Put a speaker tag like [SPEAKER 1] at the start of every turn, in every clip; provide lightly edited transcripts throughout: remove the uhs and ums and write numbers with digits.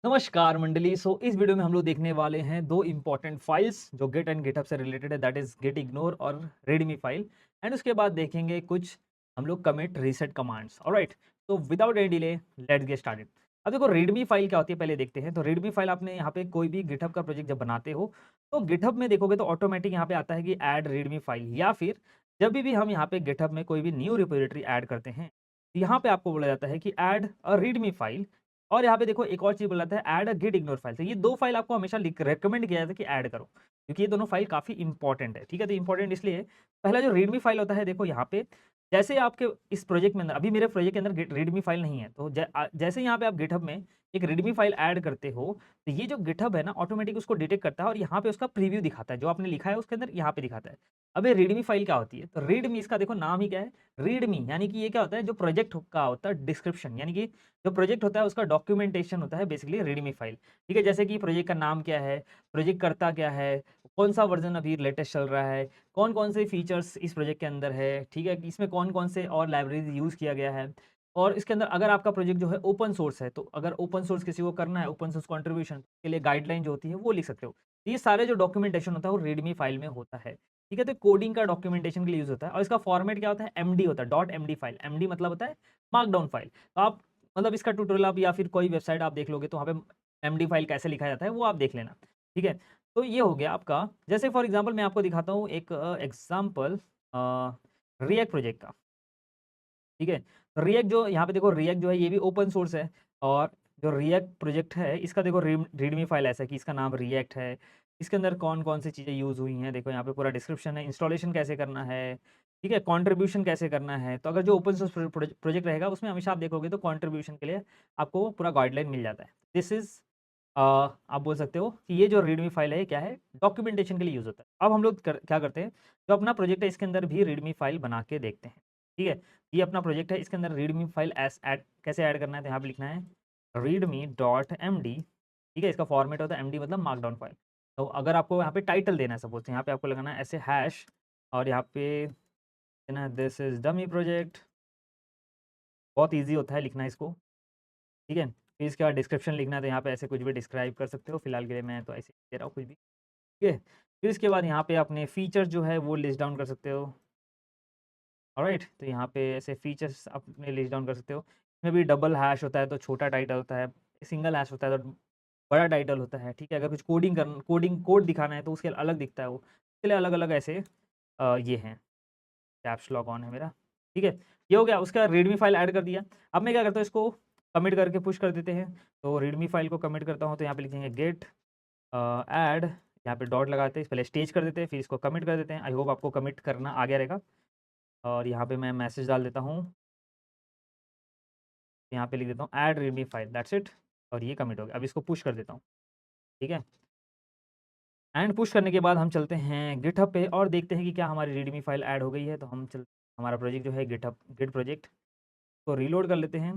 [SPEAKER 1] नमस्कार मंडली। इस वीडियो में हम लोग देखने वाले हैं दो इंपॉर्टेंट फाइल्स जो गिट एंड गिटहब से रिलेटेड है, दैट इज गिट इग्नोर और रीडमी फाइल। एंड उसके बाद देखेंगे कुछ हम लोग कमिट रीसेट कमांड्स। ऑलराइट, तो without any delay let's get started. अब देखो रीडमी फाइल क्या होती है पहले देखते हैं। तो रीडमी फाइल आपने यहाँ पे कोई भी गिटहब का प्रोजेक्ट जब बनाते हो तो गिटहब में देखोगे तो ऑटोमेटिक यहाँ पे आता है कि ऐड रीडमी फाइल, या फिर जब भी हम यहाँ पे गिटहब में कोई भी न्यू रिपोजिटरी ऐड करते हैं तो यहाँ पे आपको बोला जाता है कि ऐड अ रीडमी फाइल। और यहाँ पे देखो एक और चीज़ बोला जाता है add a git ignore file. तो ये 2 फाइल आपको हमेशा लिख रिकमेंड किया जाता है कि ऐड करो, क्योंकि ये दोनों फाइल काफ़ी इंपॉर्टेंट है, ठीक है? तो इंपॉर्टेंट इसलिए पहला जो रीडमी फाइल होता है, देखो यहाँ पे जैसे आपके इस प्रोजेक्ट में अंदर, अभी मेरे प्रोजेक्ट के अंदर गिट रीडमी फाइल नहीं है, तो जैसे यहाँ पे आप गिटहब में एक रीडमी फाइल ऐड करते हो, तो ये जो गिटहब है ना ऑटोमेटिक उसको डिटेक्ट करता है और यहाँ पे उसका प्रीव्यू दिखाता है, जो आपने लिखा है उसके अंदर यहाँ पे दिखाता है। अब ये रीडमी फाइल क्या होती है? तो रीडमी, इसका देखो नाम ही क्या है, रीडमी, यानी कि ये क्या होता है, जो प्रोजेक्ट का होता है डिस्क्रिप्शन, यानी कि जो प्रोजेक्ट होता है उसका डॉक्यूमेंटेशन होता है बेसिकली रीडमी फाइल। ठीक है, जैसे कि प्रोजेक्ट का नाम क्या है, प्रोजेक्ट करता क्या है, कौन सा वर्जन अभी लेटेस्ट चल रहा है, कौन कौन से फीचर्स इस प्रोजेक्ट के अंदर है, ठीक है, कि इसमें कौन कौन से और लाइब्रेरीज यूज़ किया गया है। और इसके अंदर अगर आपका प्रोजेक्ट जो है ओपन सोर्स है, तो अगर ओपन सोर्स किसी को करना है, ओपन सोर्स कंट्रीब्यूशन के लिए गाइडलाइन जो होती है वो लिख सकते हो। तो ये सारे जो डॉक्यूमेंटेशन होता है वो रीडमी फाइल में होता है। ठीक है, तो कोडिंग का डॉक्यूमेंटेशन के लिए यूज होता है और इसका फॉर्मेट क्या होता है, एमडी होता है, डॉट एमडी फाइल। एमडी मतलब होता है मार्कडाउन फाइल। तो आप मतलब इसका ट्यूटोरियल आप या फिर कोई वेबसाइट आप देख लोगे तो वहाँ पे एमडी फाइल कैसे लिखा जाता है वो आप देख लेना। ठीक है, तो ये हो गया आपका। जैसे फॉर एग्जांपल मैं आपको दिखाता हूँ एक एग्जांपल रिएक्ट प्रोजेक्ट का। ठीक है, तो रिएक्ट जो यहाँ पे देखो, रिएक्ट जो है ये भी ओपन सोर्स है। और जो रिएक्ट प्रोजेक्ट है इसका देखो रीडमी फाइल ऐसा है कि इसका नाम रिएक्ट है। इसके अंदर कौन कौन सी चीज़ें यूज़ हुई हैं देखो, यहाँ पे पूरा डिस्क्रिप्शन है, इंस्टॉलेशन कैसे करना है, ठीक है, कंट्रीब्यूशन कैसे करना है। तो अगर जो ओपन सोर्स प्रोजेक्ट रहेगा उसमें हमेशा आप देखोगे तो कंट्रीब्यूशन के लिए आपको पूरा गाइडलाइन मिल जाता है। दिस इज आप बोल सकते हो कि ये जो रीडमी फाइल है ये क्या है, डॉक्यूमेंटेशन के लिए यूज़ होता है। अब हम लोग क्या करते हैं, जो अपना प्रोजेक्ट है इसके अंदर भी रीडमी फाइल बना के देखते हैं। ठीक है, ये अपना प्रोजेक्ट है, इसके अंदर रीडमी फाइल एस ऐड कैसे ऐड करना है, तो यहाँ पे लिखना है रीडमी डॉट एम डी। ठीक है, इसका फॉर्मेट होता है एम डी मतलब मार्कडाउन फाइल। तो अगर आपको यहाँ पे टाइटल देना है सपोज, तो यहाँ पे आपको लगाना है ऐसे हैश, और यहाँ पे देना है दिस इज डमी प्रोजेक्ट। बहुत ईजी होता है लिखना इसको। ठीक है, फिर इसके बाद डिस्क्रिप्शन लिखना है, तो यहाँ पे ऐसे कुछ भी डिस्क्राइब कर सकते हो, फिलहाल के लिए मैं तो ऐसे ही दे रहा हूँ कुछ भी। ठीक है, फिर इसके बाद यहाँ पे अपने फीचर जो है वो लिस्ट डाउन कर सकते हो। ऑलराइट, तो यहाँ पे ऐसे फीचर्स अपने लिस्ट डाउन कर सकते हो। इसमें भी डबल हैश होता है तो छोटा टाइटल होता है, सिंगल हैश होता है तो बड़ा टाइटल होता है। ठीक है, अगर कुछ कोडिंग कोड दिखाना है तो उसके अलग दिखता है वो। इसके लिए अलग अलग ऐसे ये हैं। कैप्स लॉक ऑन है मेरा। ठीक है, ये हो गया, उसका रीडमी फाइल ऐड कर दिया। अब मैं क्या करता हूँ, इसको कमिट करके पुश कर देते हैं। तो रीडमी फाइल को कमिट करता हूँ तो यहाँ पे लिखेंगे गेट ऐड, यहाँ पे डॉट लगाते हैं, पहले स्टेज कर देते हैं फिर इसको कमिट कर देते हैं। आई होप आपको कमिट करना आ गया रहेगा। और यहाँ पे मैं मैसेज डाल देता हूँ, यहाँ पे लिख देता हूँ add readme file, that's it. और ये कमिट हो गया। अब इसको पुश कर देता हूँ। ठीक है, एंड पुश करने के बाद हम चलते हैं गिटहब पे और देखते हैं कि क्या हमारी रीडमी फाइल ऐड हो गई है। तो हम चल हमारा प्रोजेक्ट जो है गिटहब गिट प्रोजेक्ट को रीलोड कर लेते हैं।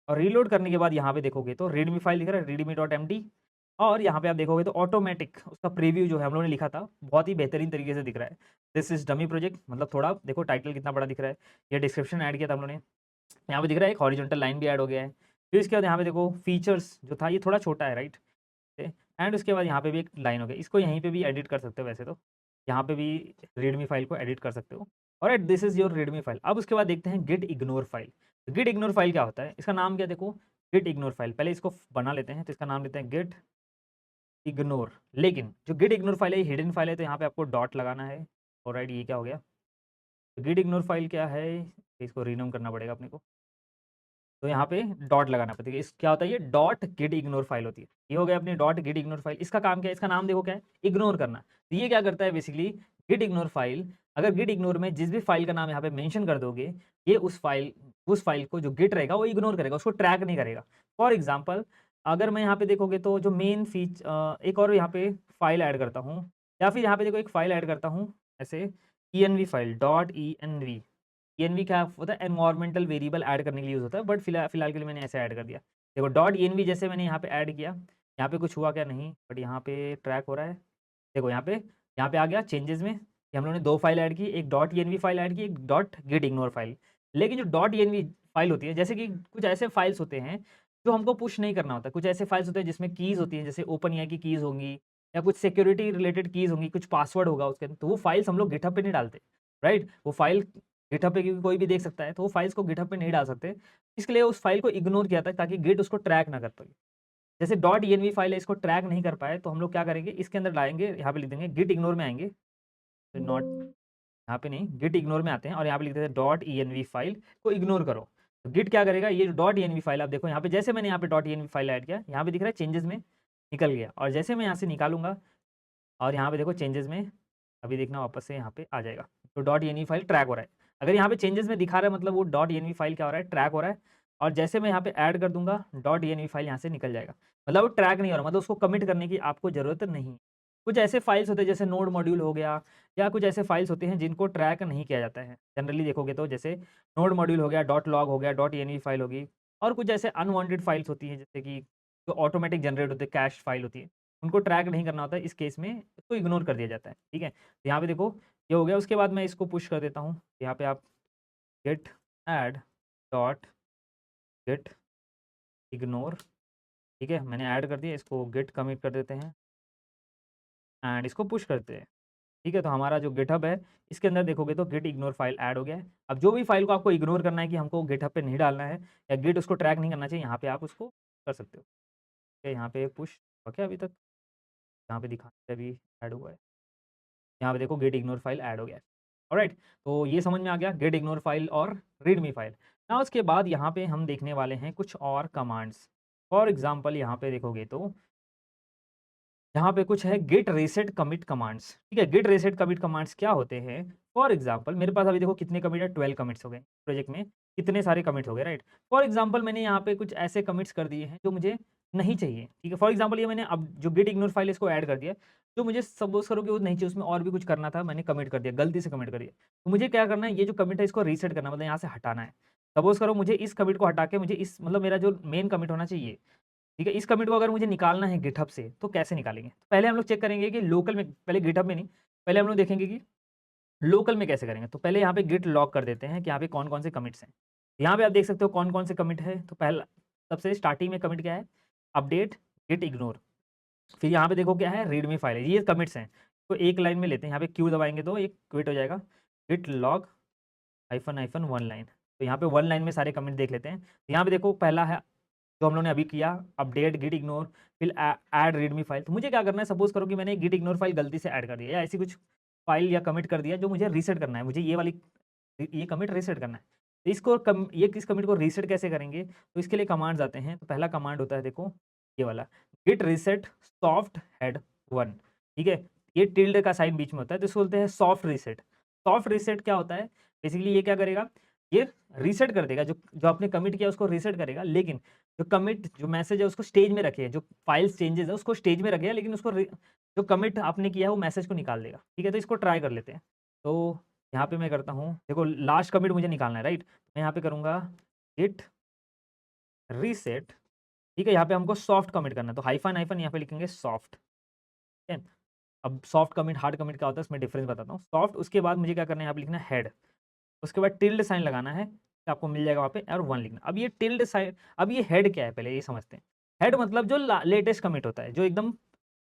[SPEAKER 1] और रीलोड करने के बाद यहाँ पे देखोगे तो रीडमी फाइल दिख रहा है, रीडमी डॉट एम डी। और यहाँ पे आप देखोगे तो ऑटोमेटिक उसका प्रीव्यू जो है हम लोगों ने लिखा था बहुत ही बेहतरीन तरीके से दिख रहा है। दिस इज डमी प्रोजेक्ट, मतलब थोड़ा देखो टाइटल कितना बड़ा दिख रहा है। ये डिस्क्रिप्शन ऐड किया था हम लोगों ने, यहाँ पे दिख रहा है एक हॉरिजॉन्टल लाइन भी ऐड हो गया है। फिर इसके बाद यहाँ पे देखो फीचर्स जो था ये थोड़ा छोटा है, राइट। एंड उसके बाद यहाँ पे भी एक लाइन हो गई, इसको यहीं पे भी एडिट कर सकते हो वैसे तो। यहाँ पे भी रीडमी फाइल को एडिट कर सकते हो। और at this is your readme file. अब उसके बाद देखते हैं git ignore file. Git ignore file क्या होता है, इसका नाम क्या देखो, गिट इग्नोर फाइल। पहले इसको बना लेते हैं, तो इसका नाम लेते हैं गिट इग्नोर। लेकिन जो गिट इग्नोर फाइल है हिडन फाइल है, तो यहाँ पे आपको डॉट लगाना है। और राइट, ये क्या हो गया, गिट इग्नोर फाइल क्या है, इसको रीनेम करना पड़ेगा अपने को। तो यहाँ पे डॉट लगाना पड़ेगा। इस क्या होता है, ये डॉट गिट इग्नोर फाइल होती है। ये हो गया अपनी डॉट गिट इग्नोर फाइल। इसका काम क्या है, इसका नाम देखो क्या है, इग्नोर करना। तो ये क्या करता है बेसिकली, गिट इग्नोर फाइल, अगर गिट इग्नोर में जिस भी फाइल का नाम यहाँ पे मेंशन कर दोगे, ये उस फाइल को जो गिट रहेगा वो इग्नोर करेगा, उसको ट्रैक नहीं करेगा। फॉर एग्जाम्पल, अगर मैं यहाँ पे देखोगे तो जो मेन एक और यहाँ पे फाइल ऐड करता हूँ, या फिर यहाँ पे देखो एक फाइल ऐड करता हूँ ऐसे, env file dot env। ENV क्या होता है, एनवायरमेंटल वेरिएबल ऐड करने के लिए यूज़ होता है, बट फिलहाल के लिए मैंने ऐसे ऐड कर दिया। देखो डॉट ENV जैसे मैंने यहाँ पे ऐड किया, यहाँ पे कुछ हुआ क्या, नहीं, बट यहाँ पे ट्रैक हो रहा है। देखो यहाँ पे आ गया चेंजेस में कि हम लोगों ने 2 फाइल ऐड की, एक डॉट ENV फाइल ऐड की, एक डॉट गिट इग्नोर फाइल। लेकिन जो डॉट ENV फाइल होती है, जैसे कि कुछ ऐसे फाइल्स होते हैं जो हमको पुश नहीं करना होता। कुछ ऐसे फाइल्स होते हैं जिसमें कीज़ होती हैं, जैसे ओपनएआई की कीज़ होंगी या कुछ सिक्योरिटी रिलेटेड कीज़ होंगी, कुछ पासवर्ड होगा उसके अंदर, तो वो फाइल्स हम लोग गिटहब पे नहीं डालते, राइट? वो फाइल गिटहब पे क्योंकि कोई भी देख सकता है, तो वो फाइल्स को गिटहब पे नहीं डाल सकते। इसके लिए उस फाइल को इग्नोर किया था ताकि गिट उसको ट्रैक ना कर पाए। जैसे .env फाइल है, इसको ट्रैक नहीं कर पाए, तो हम लोग क्या करेंगे, इसके अंदर डालेंगे, यहाँ पे लिख देंगे गिट इग्नोर में आएँगे, तो नॉट यहाँ पे नहीं, गिट इग्नोर में आते हैं और यहाँ पे लिख देते हैं .env फाइल को इग्नोर करो। तो गिट क्या करेगा, ये जो .env फाइल आप देखो यहाँ पे, जैसे मैंने यहाँ पे .env फाइल ऐड किया, यहाँ पे दिख रहा है चेंजेस में निकल गया, और जैसे मैं यहाँ से निकालूंगा और यहाँ पे देखो चेंजेस में, अभी देखना वापस से यहाँ पे आ जाएगा, तो .env फाइल ट्रैक हो रहा है। अगर यहाँ पे चेंजेस में दिखा रहा है मतलब वो .env फाइल क्या हो रहा है, ट्रैक हो रहा है, और जैसे मैं यहाँ पे ऐड कर दूंगा .env फाइल यहाँ से निकल जाएगा, मतलब वो ट्रैक नहीं हो रहा, मतलब उसको कमिट करने की आपको ज़रूरत नहीं है। कुछ ऐसे फाइल्स होते हैं जैसे नोड मॉड्यूल हो गया, या कुछ ऐसे फाइल्स होते हैं जिनको ट्रैक नहीं किया जाता है। जनरली देखोगे तो जैसे नोड मॉड्यूल हो गया, .log हो गया, .env फाइल होगी, और कुछ ऐसे अनवांटेड फाइल्स होती हैं जैसे कि जो ऑटोमेटिक जनरेट होते हैं, कैश फाइल होती है, उनको ट्रैक नहीं करना होता है। इस केस में इसको इग्नोर कर दिया जाता है, ठीक है? तो यहाँ पे देखो ये हो गया, उसके बाद मैं इसको पुश कर देता हूँ। यहाँ पे आप git add dot git ignore, ठीक है? मैंने ऐड कर दिया, इसको गेट कमिट कर देते हैं एंड इसको पुश करते हैं, ठीक है? तो हमारा जो गिटहब है, इसके अंदर देखोगे तो गिट इग्नोर फाइल ऐड हो गया है। अब जो भी फाइल को आपको इग्नोर करना है कि हमको गिटहब पे नहीं डालना है या गिट उसको ट्रैक नहीं करना चाहिए, यहाँ पे आप उसको कर सकते हो। ठीक है, यहाँ पे पुश ओके, अभी तक यहाँ पे दिखा अभी ऐड हुआ है। यहाँ पे देखो गेट इग्नोर फाइल ऐड हो गया है। ऑलराइट, तो ये समझ में आ गया गेट इग्नोर फाइल और रीडमी फाइल। नाउ उसके बाद यहाँ पे हम देखने वाले हैं कुछ और कमांड्स। फॉर एग्जांपल यहाँ पे देखोगे तो यहाँ पे कुछ है गेट रीसेट कमिट कमांड्स, ठीक है? गेट रीसेट कमिट कमांड्स क्या होते हैं? फॉर एग्जांपल मेरे पास अभी देखो कितने कमिट है, 12 कमिट्स हो गए प्रोजेक्ट में, कितने सारे कमिट हो गए, राइट? फॉर एग्जांपल मैंने यहाँ पे कुछ ऐसे कमिट्स कर दिए हैं जो मुझे नहीं चाहिए, ठीक है? फॉर एग्जांपल ये मैंने अब जो गेट इग्नोर फाइल इसको ऐड कर दिया, जो मुझे सपोज करो कि वो नहीं चाहिए, उसमें और भी कुछ करना था, मैंने कमिट कर दिया, गलती से कमिट कर दिया, तो मुझे क्या करना है, ये जो कमिट है इसको रीसेट करना, मतलब यहाँ से हटाना है। सपोज करो मुझे इस कमिट को हटा के मुझे इस मतलब मेरा जो मेन कमिट होना चाहिए, ठीक है, इस कमिट को अगर मुझे निकालना है गिटहब से, तो कैसे निकालेंगे? तो पहले हम लोग चेक करेंगे कि लोकल में, पहले गिटहब में नहीं, पहले हम लोग देखेंगे कि लोकल में कैसे करेंगे। तो पहले यहाँ पे गिट लॉग कर देते हैं कि यहाँ पे कौन-कौन से कमिट्स हैं। यहाँ पे आप देख सकते हो कौन-कौन से कमिट है। तो पहला सबसे स्टार्टिंग में कमिट क्या है? Update git ignore. फिर यहाँ पे देखो क्या है? रीडमी फाइल है। ये कमिट्स हैं। तो एक लाइन में लेते हैं, यहाँ पे क्यू दबाएँगे तो एक क्विट हो जाएगा। Git log hyphen one line. तो यहाँ पे वन लाइन में सारे कमिट देख लेते हैं। तो यहाँ पे देखो पहला है जो हम लोगों ने अभी किया, अपडेट गिट इग्नोर, फिर ऐड रीडमी फाइल। तो मुझे क्या करना है, सपोज करो कि मैंने गिट इग्नोर फाइल गलती से ऐड कर दिया या ऐसी कुछ फाइल या कमिट कर दिया जो मुझे रीसेट करना है, मुझे ये वाली ये कमिट रीसेट करना है। तो इसको ये किस कमिट को रीसेट कैसे करेंगे, तो इसके लिए कमांड्स आते हैं। तो पहला कमांड होता है देखो ये वाला, गिट रीसेट सॉफ्ट हेड 1, ठीक है? ये टिल्ड का साइन बीच में होता है, तो इसको बोलते हैं सॉफ्ट रीसेट। सॉफ्ट रीसेट क्या होता है? बेसिकली ये क्या करेगा, ये रीसेट कर देगा, जो जो आपने कमिट किया उसको रीसेट करेगा, लेकिन जो कमिट जो मैसेज है उसको स्टेज में रखिए, जो फाइल्स चेंजेस है उसको स्टेज में रखिएगा, लेकिन उसको जो कमिट आपने किया है वो मैसेज को निकाल देगा, ठीक है? तो इसको ट्राई कर लेते हैं। तो यहाँ पे मैं करता हूँ, देखो लास्ट कमिट मुझे निकालना है, राइट? मैं यहाँ पे करूँगा गिट रीसेट, ठीक है? यहाँ पे हमको सॉफ्ट कमिट करना है, तो हाइफन हाइफन यहाँ पे लिखेंगे सॉफ्ट, ठीक है? अब सॉफ्ट कमिट हार्ड कमिट क्या होता है उसमें डिफरेंस बताता हूँ। सॉफ्ट, उसके बाद मुझे क्या करना है, यहाँ पे लिखना है हेड, उसके बाद टिल्ड साइन लगाना है, तो आपको मिल जाएगा वहाँ पे, और 1 लिखना। अब ये टिल्ड साइन, अब ये हेड क्या है पहले ये समझते हैं। हेड मतलब जो लेटेस्ट कमिट होता है, जो एकदम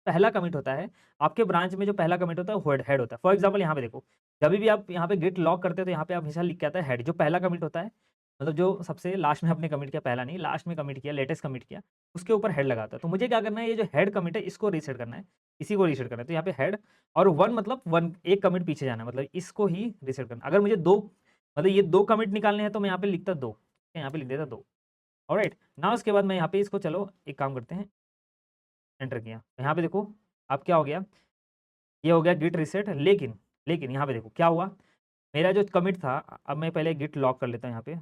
[SPEAKER 1] पहला कमिट होता है, आपके ब्रांच में जो पहला कमिट होता है वो हेड होता है। फॉर एग्जांपल यहाँ पे देखो, जभी भी आप यहाँ पे गिट लॉक करते हो तो यहाँ पे आप हमेशा लिख के आता है हेड, जो पहला कमिट होता है, मतलब जो सबसे लास्ट में आपने कमिट किया, पहला नहीं लास्ट में कमिट किया, लेटेस्ट कमिट किया, उसके ऊपर हेड लगाता है। तो मुझे क्या करना है, ये जो हेड कमिट है इसको रीसेट करना है, इसी को रीसेट करना है। तो यहाँ पे हेड और 1 मतलब 1 एक कमिट पीछे जाना है, मतलब इसको ही रीसेट करना है। अगर मुझे 2 मतलब ये 2 कमिट निकालने हैं तो मैं यहाँ पे लिखता 2, यहाँ पे लिख देता 2। ऑलराइट, नाउ उसके बाद मैं यहाँ पे इसको, चलो एक काम करते हैं, एंटर किया। तो यहाँ पे देखो अब क्या हो गया, ये हो गया गिट रीसेट, लेकिन लेकिन यहाँ पे देखो क्या हुआ, मेरा जो कमिट था, अब मैं पहले गिट लॉक कर लेता हूँ यहाँ पे,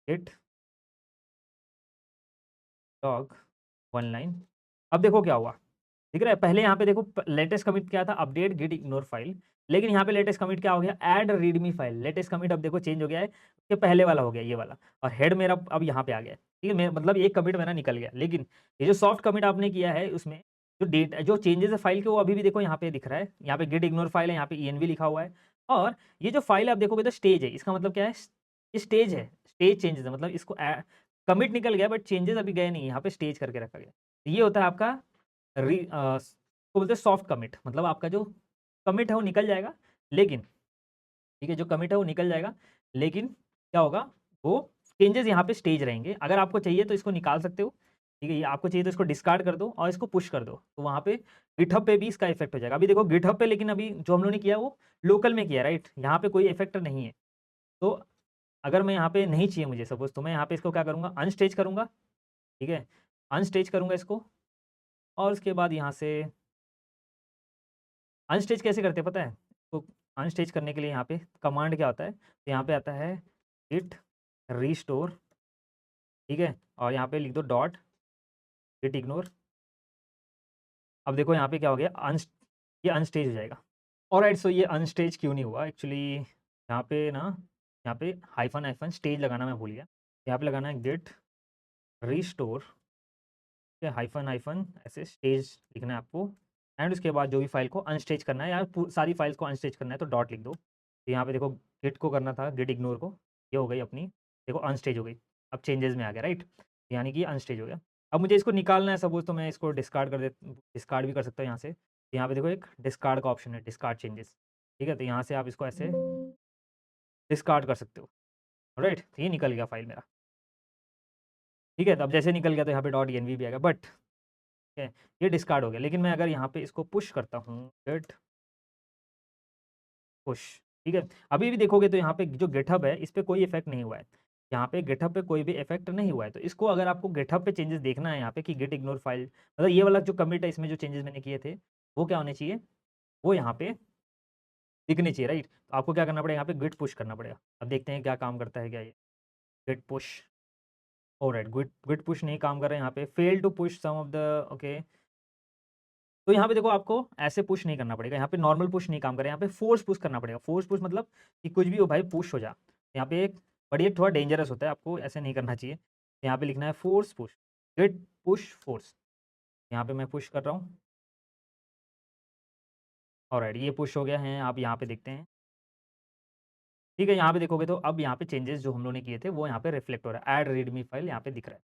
[SPEAKER 1] गिट लॉग 1 लाइन। अब देखो क्या हुआ, दिख रहा है? पहले यहाँ पे देखो लेटेस्ट कमिट क्या था, अपडेट गिट इग्नोर फाइल, लेकिन यहाँ पे लेटेस्ट कमिट क्या हो गया, add readme file. Latest commit अब देखो चेंज हो गया है, ये पहले वाला हो गया ये वाला, और हेड मेरा अब यहाँ पे आ गया है, ठीक है? मतलब एक कमिट मेरा निकल गया, लेकिन ये जो सॉफ्ट कमिट आपने किया है उसमें जो डेट जो चेंजेस है फाइल के, वो अभी भी देखो यहाँ पे दिख रहा है, यहाँ पे गिट इग्नोर फाइल है, यहाँ पे env लिखा हुआ है, और ये जो फाइल आप देखोगे तो स्टेज है, इसका मतलब क्या है, ये स्टेज है, स्टेज चेंजेस है, मतलब इसको कमिट निकल गया बट चेंजेस अभी गए नहीं, यहाँ पे स्टेज करके रखा गया। तो ये होता है आपका उसको बोलते हैं सॉफ्ट कमिट, मतलब आपका जो कमिट है वो निकल जाएगा, लेकिन ठीक है, जो कमिट है वो निकल जाएगा, लेकिन क्या होगा, वो चेंजेस यहाँ पे स्टेज रहेंगे। अगर आपको चाहिए तो इसको निकाल सकते हो, ठीक है, ये आपको चाहिए तो इसको डिस्कार्ड कर दो और इसको पुश कर दो, तो वहाँ पे गिटहब पे भी इसका इफेक्ट हो जाएगा। अभी देखो गिटहब पे, लेकिन अभी जो हम लोगों ने किया वो लोकल में किया, राइट, यहाँ पे कोई इफेक्ट नहीं है। तो अगर मैं यहाँ पे नहीं चाहिए मुझे सपोज, तो मैं यहाँ पे इसको क्या करूँगा, अनस्टेज करूँगा, ठीक है, अनस्टेज करूँगा इसको, और उसके बाद यहाँ से अनस्टेज कैसे करते हैं पता है? तो अनस्टेज करने के लिए यहाँ पे कमांड क्या होता है, तो यहाँ पे आता है git restore, ठीक है, और यहाँ पे लिख दो डॉट git ignore। अब देखो यहाँ पे क्या हो गया, ये अनस्टेज हो जाएगा। ऑलराइट, सो ये अनस्टेज क्यों नहीं हुआ एक्चुअली, यहाँ पे ना, यहाँ पे हाइफन हाइफन स्टेज लगाना मैं भूल गया। यहाँ पे लगाना है गिट रीस्टोर, हाइफन हाइफन ऐसे स्टेज लिखना है आपको, एंड उसके बाद जो भी फाइल को अनस्टेज करना है, या सारी फाइल्स को अनस्टेज करना है तो डॉट लिख दो। तो यहाँ पे देखो गिट को करना था, गिट इग्नोर को, ये हो गई अपनी, देखो अनस्टेज हो गई, अब चेंजेस में आ गया, राइट, यानी कि अनस्टेज हो गया। अब मुझे इसको निकालना है सपोज, तो मैं इसको डिस्कार्ड कर दे, डिस्कार्ड भी कर सकता हूँ यहाँ से। तो यहाँ पे देखो एक डिस्कार्ड का ऑप्शन है, डिस्कार्ड चेंजेस, ठीक है, तो यहाँ से आप इसको ऐसे डिस्कार्ड कर सकते हो, राइट, तो ये निकल गया फाइल मेरा, ठीक है। तो अब जैसे निकल गया तो यहाँ पे डॉट एन भी आ गया, बट ठीक है, ये डिस्कार्ड हो गया। लेकिन मैं अगर यहाँ पे इसको पुश करता हूँ, गेट पुश, ठीक है, अभी भी देखोगे तो यहाँ पे जो गिटहब है इस पे कोई इफेक्ट नहीं हुआ है, यहाँ पे गिटहब पे कोई भी इफेक्ट नहीं हुआ है। तो इसको अगर आपको गिटहब पे चेंजेस देखना है यहाँ पे कि गिट इग्नोर फाइल, मतलब ये वाला जो कमिट है इसमें जो चेंजेस मैंने किए थे वो क्या होने चाहिए, वो यहाँ पे दिखने चाहिए, राइट। तो आपको क्या करना पड़ेगा, यहाँ पे गिट पुश करना पड़ेगा। अब देखते हैं क्या काम करता है क्या ये git push. Alright, git git push नहीं काम कर रहा है, यहाँ पे fail to push some of the, okay. तो यहाँ पे देखो आपको ऐसे पुश नहीं करना पड़ेगा, यहाँ पे नॉर्मल पुश नहीं काम करे, यहाँ पे फोर्स पुश करना पड़ेगा। फोर्स पुश मतलब कि कुछ भी हो भाई पुश हो जा, यहाँ पे एक बट ये थोड़ा डेंजरस होता है, आपको ऐसे नहीं करना चाहिए। यहाँ पे लिखना है force push, git push force, यहाँ पे मैं पुश कर रहा हूँ। ऑलराइट, ये पुश हो गया है, आप यहाँ पे देखते हैं, ठीक है, यहाँ पे देखोगे तो अब यहाँ पे चेंजेस जो हम लोगों ने किए थे वो यहाँ पे रिफ्लेक्ट हो रहा है, ऐड रीडमी फाइल यहाँ पे दिख रहा है।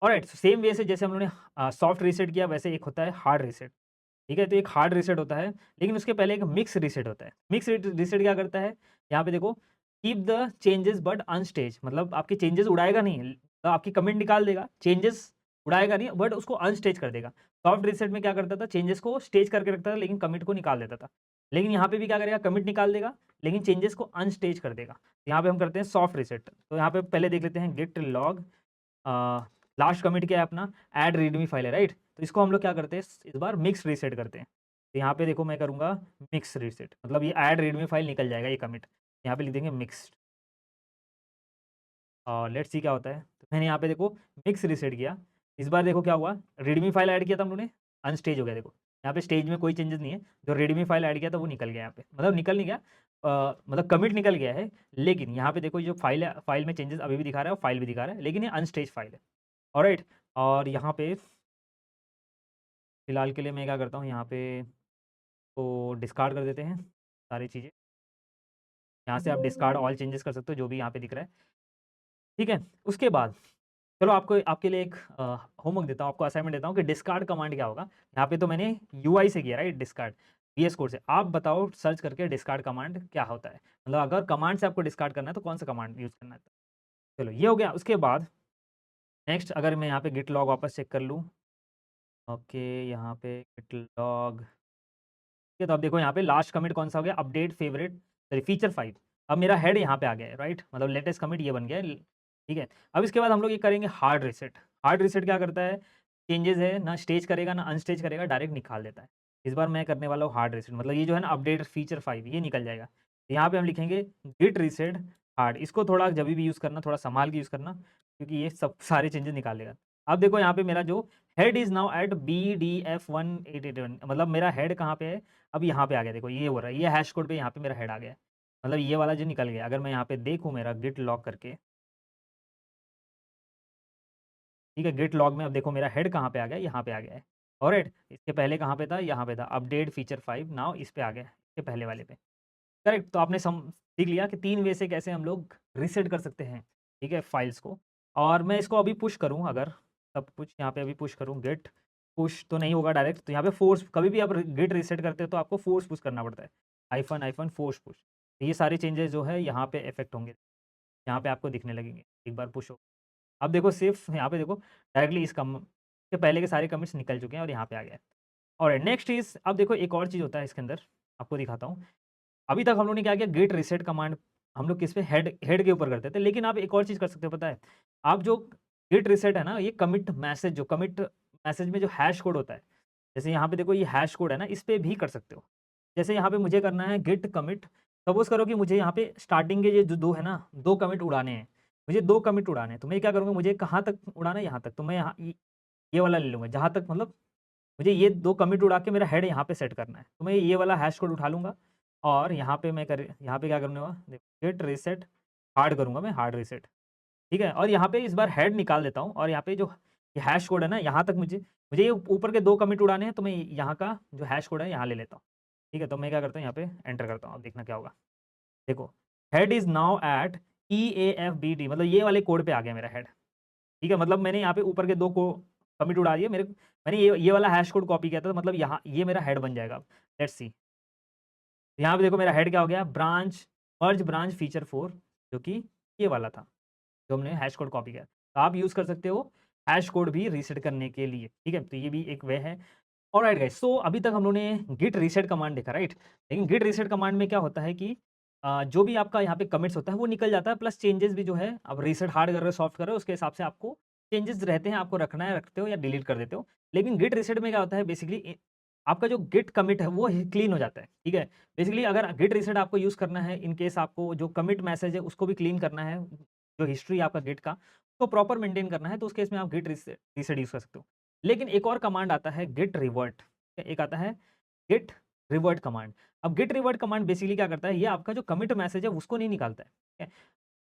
[SPEAKER 1] ऑलराइट, सेम वे से जैसे हम लोगों ने सॉफ्ट रीसेट किया, वैसे एक होता है हार्ड रीसेट, ठीक है। तो एक हार्ड रीसेट होता है, लेकिन उसके पहले एक मिक्स रीसेट होता है। मिक्स रीसेट क्या करता है, यहाँ पे देखो, कीप द चेंजेस बट अनस्टेज, मतलब आपके चेंजेस उड़ाएगा नहीं, तो आपकी कमेंट निकाल देगा, चेंजेस उड़ाएगा नहीं बट उसको अनस्टेज कर देगा। सॉफ्ट रीसेट में क्या करता था, चेंजेस को स्टेज करके रखता था लेकिन कमिट को निकाल देता था। लेकिन यहाँ पे भी क्या करेगा, कमिट निकाल देगा लेकिन चेंजेस को अनस्टेज कर देगा। यहाँ पे हम करते हैं सॉफ्ट रीसेट, तो यहाँ पे पहले देख लेते हैं गिट लॉग, लास्ट कमिट क्या है अपना, ऐड रीडमी फाइल है, राइट। तो इसको हम लोग क्या करते हैं, इस बार मिक्स रीसेट करते हैं। तो यहाँ पे देखो मैं करूँगा मिक्स रीसेट, मतलब ये ऐड रीडमी फाइल निकल जाएगा, ये कमिट यहाँ पे लिख देंगे मिक्स, और लेट्स सी क्या होता है। तो मैंने यहाँ पे देखो मिक्स रीसेट किया, इस बार देखो क्या हुआ, रीडमी फाइल ऐड किया था हम लोगों ने, अनस्टेज हो गया। देखो यहाँ पे स्टेज में कोई चेंजेस नहीं है, जो रीडमी फाइल ऐड किया था वो निकल गया यहाँ पे, मतलब निकल नहीं गया, मतलब कमिट निकल गया है, लेकिन यहाँ पे देखो जो फाइल है, फाइल में चेंजेस अभी भी दिखा रहा है और फाइल भी दिखा रहा है, लेकिन ये अनस्टेज फाइल है। ऑलराइट, और यहाँ पे फिलहाल के लिए मैं क्या करता हूँ, यहाँ पे को डिस्कार्ड कर देते हैं सारी चीज़ें। यहाँ से आप डिस्कार्ड ऑल चेंजेस कर सकते हो जो भी यहाँ पे दिख रहा है, ठीक है। उसके बाद चलो आपको आपके लिए एक होमवर्क देता हूँ, आपको असाइनमेंट देता हूँ कि डिस्कार्ड कमांड क्या होगा। यहाँ पे तो मैंने यूआई से किया, राइट, डिस्कार्ड वीएस कोड से। आप बताओ सर्च करके डिस्कार्ड कमांड क्या होता है, मतलब अगर कमांड से आपको डिस्कार्ड करना है तो कौन सा कमांड यूज़ करना है। चलो ये हो गया। उसके बाद नेक्स्ट अगर मैं यहाँ पे गिट लॉग वापस चेक कर लूँ, ओके, यहाँ पे गिट लॉग, ठीक है, तो अब देखो यहाँ पे लास्ट कमिट कौन सा हो गया, अपडेट फेवरेट, सॉरी फीचर 5। अब मेरा हेड यहाँ पे आ गया है, राइट, मतलब लेटेस्ट कमिट ये बन गया है, ठीक है। अब इसके बाद हम लोग ये करेंगे हार्ड रीसेट। हार्ड रीसेट क्या करता है, चेंजेस है ना स्टेज करेगा ना अनस्टेज करेगा, डायरेक्ट निकाल देता है। इस बार मैं करने वाला हूँ हार्ड रीसेट, मतलब ये जो है ना अपडेट फीचर 5 ये निकल जाएगा। यहाँ पे हम लिखेंगे गिट रीसेट हार्ड, इसको थोड़ा जब भी यूज़ करना थोड़ा संभाल के यूज़ करना, क्योंकि ये सब सारे चेंजेस निकाल देगा। अब देखो यहाँ पे मेरा जो head is now at BDF1881, मतलब मेरा हेड कहाँ पे है, अब यहाँ पे आ गया। देखो ये हो रहा है, ये हैश कोड पे यहाँ पे मेरा हेड आ गया है, मतलब ये वाला जो निकल गया। अगर मैं यहाँ पे देखूँ मेरा गिट लॉग करके, ठीक है, गिट लॉग में अब देखो मेरा हेड कहाँ पे आ गया, यहाँ पे आ गया है। ऑलराइट, इसके पहले कहाँ पे था, यहाँ पे था, अपडेट फीचर 5, नाउ इस पे आ गया है, इसके पहले वाले पे। करेक्ट, तो आपने सीख लिया कि 3 वे से कैसे हम लोग रीसेट कर सकते हैं, ठीक है, फाइल्स को। और मैं इसको अभी पुश करूँ, अगर सब कुछ यहाँ पे अभी पुश करूँ, गेट पुश तो नहीं होगा डायरेक्ट, तो यहाँ पे फोर्स, कभी भी आप गेट रीसेट करते हो तो आपको फोर्स पुश करना पड़ता है, हाइफन हाइफन फोर्स पुश। तो ये सारे चेंजेस जो है यहाँ पे इफेक्ट होंगे, यहाँ पे आपको दिखने लगेंगे एक बार पुश हो। अब देखो सिर्फ यहाँ पे देखो डायरेक्टली इस कम के पहले के सारे कमिट्स निकल चुके हैं और यहाँ पे आ गया है। और नेक्स्ट इज, अब देखो एक और चीज़ होता है इसके अंदर, आपको दिखाता हूँ। अभी तक हम लोगों ने क्या किया, गेट रीसेट कमांड हम लोग किस पे, हेड हेड के ऊपर करते थे, लेकिन आप एक और चीज़ कर सकते हो, पता है? आप जो गेट रीसेट है ना, ये कमिट मैसेज, जो कमिट मैसेज में जो हैश कोड होता है, जैसे यहाँ पे देखो ये हैश कोड है ना, इस पे भी कर सकते हो। जैसे यहाँ पे मुझे करना है गेट कमिट, सपोज़ करो कि मुझे यहाँ पे स्टार्टिंग के ये जो 2 है ना, 2 कमिट उड़ाने हैं, मुझे 2 कमिट उड़ाने हैं, तो मैं क्या करूँगा, मुझे कहाँ तक उड़ाना है, यहाँ तक, तो मैं यहाँ ये वाला ले लूँगा, जहाँ तक मतलब मुझे ये 2 कमिट उड़ा के मेरा हेड यहाँ पे सेट करना है, तो मैं ये वाला हैश कोड उठा लूँगा और यहाँ पे यहाँ पे क्या करने वाला, देखो गेट रीसेट हार्ड करूँगा मैं, हार्ड रीसेट, ठीक है? और यहाँ पे इस बार हेड निकाल देता हूँ और यहाँ पे जो ये हैश कोड है ना, यहाँ तक मुझे मुझे ये ऊपर के 2 कमिट उड़ाने हैं, तो मैं यहाँ का जो हैश कोड है यहाँ ले लेता हूँ, ठीक है? तो मैं क्या करता हूँ, यहाँ पे एंटर करता हूँ, अब देखना क्या होगा। देखो, head is now at EAFBD, मतलब ये वाले कोड पे आ गया मेरा हेड, ठीक है? मतलब मैंने यहाँ पे ऊपर के 2 को कमिट उड़ा दिए, मैंने ये वाला हैश कोड कॉपी किया था, तो मतलब यहाँ ये मेरा हेड बन जाएगा अब। लेट्स सी, यहाँ पे देखो मेरा हेड क्या हो गया, ब्रांच, मर्ज ब्रांच फीचर 4, जो कि ये वाला था, जो हमने हैश कोड कॉपी किया। तो आप यूज़ कर सकते हो हैश कोड भी रीसेट करने के लिए, ठीक है? तो ये भी एक वे है। ऑलराइट गाइस, सो अभी तक हम लोगों ने गिट रीसेट कमांड देखा, राइट? लेकिन गिट रीसेट कमांड में क्या होता है कि जो भी आपका यहाँ पे कमिट्स होता है वो निकल जाता है, प्लस चेंजेस भी जो है, आप रीसेट हार्ड कर रहे हो, सॉफ्ट कर रहे हो, उसके हिसाब से आपको चेंजेस रहते हैं, आपको रखना है रखते हो या डिलीट कर देते हो। लेकिन गिट रीसेट में क्या होता है, बेसिकली आपका जो गिट कमिट है वो क्लीन हो जाता है, ठीक है? बेसिकली अगर गिट रीसेट आपको यूज़ करना है, इन केस आपको जो कमिट मैसेज है उसको भी क्लीन करना है, जो हिस्ट्री आपका गिट का, तो प्रॉपर मेंटेन करना है, तो उस केस में आप गिट रीसेट रीसेट यूज़ कर सकते हो। लेकिन एक और कमांड आता है गिट रिवर्ट, एक आता है गिट रिवर्ट कमांड। अब गिट रिवर्ट कमांड बेसिकली क्या करता है, ये आपका जो कमिट मैसेज है उसको नहीं निकालता है, ठीक है?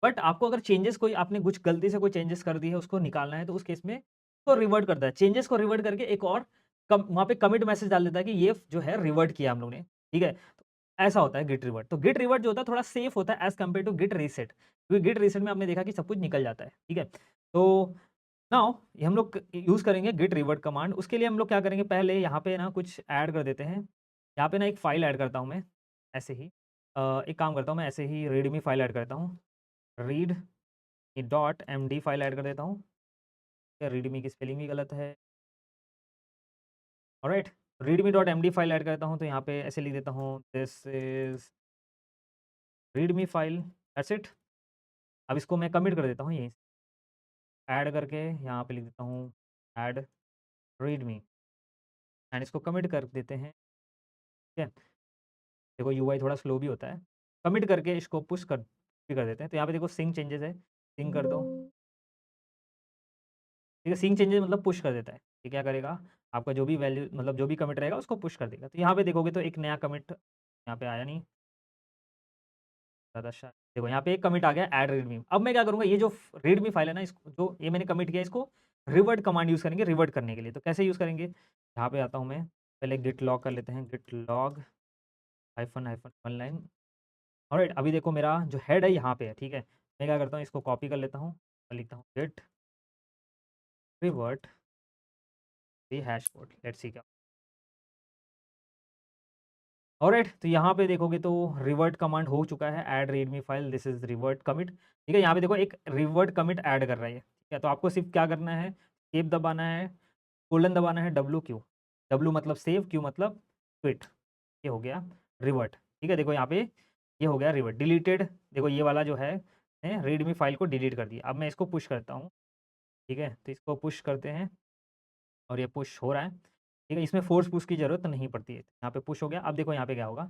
[SPEAKER 1] बट आपको अगर चेंजेस, कोई आपने कुछ गलती से कोई चेंजेस कर दी है, उसको निकालना है, तो उस केस में तो रिवर्ट करता है। चेंजेस को रिवर्ट करके एक और वहाँ पे कमिट मैसेज डाल देता है कि ये जो है रिवर्ट किया हम लोग ने, ठीक है? तो ऐसा होता है गिट रिवर्ट। तो गिट रिवर्ट जो होता है थोड़ा सेफ होता है as compared to git reset, क्योंकि गिट रीसेट में आपने देखा कि सब कुछ निकल जाता है, ठीक है? तो नाउ ये हम लोग यूज़ करेंगे गिट रिवर्ट कमांड। उसके लिए हम लोग क्या करेंगे, पहले यहाँ पे ना कुछ ऐड कर देते हैं। यहाँ पे ना एक फ़ाइल ऐड करता हूँ मैं, ऐसे ही एक काम करता हूँ, मैं ऐसे ही रीडमी फ़ाइल ऐड करता हूँ। Read dot MD file add कर देता हूँ। या रीडमी की स्पेलिंग भी गलत है। Alright, readme dot MD file add करता हूँ, तो यहाँ पे ऐसे लिख देता हूँ, this is readme file, that's it. अब इसको मैं कमिट कर देता हूँ यहीं से, ऐड करके यहाँ पे लिख देता हूँ ऐड रीडमी, एंड इसको कमिट कर देते हैं, ठीक है? देखो यूआई थोड़ा स्लो भी होता है। कमिट करके इसको पुश कर भी कर देते हैं। तो यहाँ पे देखो सिंक चेंजेस है, सिंक कर दो। ठीक है, सिंक चेंजेस मतलब पुश कर देता है। ये क्या करेगा, आपका जो भी वैल्यू, मतलब जो भी कमिट रहेगा उसको पुश कर देगा। तो यहाँ पे देखोगे तो एक नया कमिट यहाँ पे आया नहीं, ज़्यादा अच्छा देखो यहाँ पे एक कमिट आ गया, ऐड रीडमी। अब मैं क्या करूँगा, ये जो रीडमी फाइल है ना, इसको जो ये मैंने कमिट किया, इसको रिवर्ट कमांड यूज़ करेंगे रिवर्ट करने के लिए। तो कैसे यूज़ करेंगे, यहाँ पे आता हूँ मैं, पहले गिट लॉग कर लेते हैं, git log hyphen hyphen one line. Alright, अभी देखो मेरा जो हेड है यहाँ पे है, ठीक है? मैं क्या करता हूँ, इसको कॉपी कर लेता हूँ और लिखता हूँ git revert the hash code, let's see क्या। ऑलराइट, तो यहाँ पे देखोगे तो रिवर्ट कमांड हो चुका है, add readme file, this is revert commit, ठीक है? यहाँ पे देखो एक रिवर्ट कमिट ऐड कर रहा है, ठीक है? तो आपको सिर्फ क्या करना है, सेव दबाना है, कोलन दबाना है, डब्ल्यू मतलब सेव, क्यू मतलब क्विट, ये हो गया रिवर्ट, ठीक है? देखो यहाँ पे ये हो गया रिवर्ट, डिलीटेड। देखो ये वाला जो है रीडमी फाइल को डिलीट कर दिया। अब मैं इसको पुश करता हूँ, ठीक है? तो इसको पुश करते हैं और ये पुश हो रहा है, ठीक है? इसमें फोर्स पुश की ज़रूरत नहीं पड़ती है। यहाँ पे पुश हो गया। अब देखो यहाँ पे क्या होगा,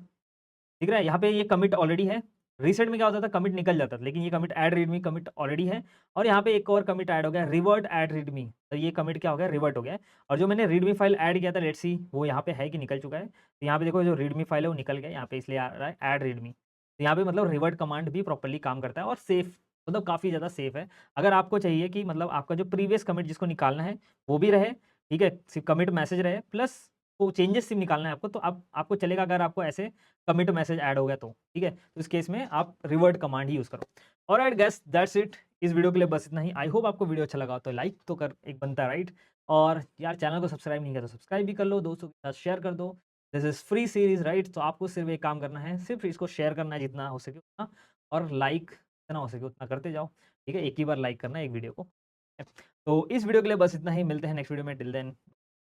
[SPEAKER 1] दिख रहा है? यहाँ पे ये कमिट ऑलरेडी है। रीसेट में क्या होता था, कमिट निकल जाता था, लेकिन ये commit add readme commit already है। और यहाँ पे एक और कमिट ऐड हो गया, रिवर्ट ऐड रीडमी। तो ये कमिट क्या हो गया, रिवर्ट हो गया है। और जो मैंने रीडमी फाइल ऐड किया था, लेट्स सी वो यहाँ पे है कि निकल चुका है। तो यहाँ पे देखो जो रीडमी फाइल है वो निकल गया, यहाँ पे इसलिए आ रहा है ऐड रीडमी। तो यहाँ पे मतलब रिवर्ट कमांड भी प्रॉपर्ली काम करता है और सेफ, मतलब काफ़ी ज़्यादा सेफ है। अगर आपको चाहिए कि मतलब आपका जो प्रीवियस कमिट जिसको निकालना है वो भी रहे, ठीक है, सिर्फ कमिट मैसेज रहे, प्लस वो चेंजेस सिर्फ निकालना है आपको, तो आप आपको चलेगा अगर आपको ऐसे कमिट मैसेज ऐड हो गया तो, ठीक है? तो इस केस में आप रिवर्ट कमांड ही यूज़ करो। Alright guys, that's it. इस वीडियो के लिए बस इतना ही। आई होप आपको वीडियो अच्छा लगा हो तो लाइक तो कर एक बनता है, राइट? और यार चैनल को सब्सक्राइब नहीं किया तो सब्सक्राइब भी कर लो, दोस्तों के साथ शेयर कर दो। This is free series, right? तो आपको सिर्फ़ एक काम करना है, सिर्फ़ इसको शेयर करना है जितना हो सके उतना, और लाइक जितना हो सके उतना करते जाओ, ठीक है? एक ही बार लाइक करना है एक वीडियो को। तो इस वीडियो के लिए बस इतना ही, मिलते हैं नेक्स्ट वीडियो में, टिल देन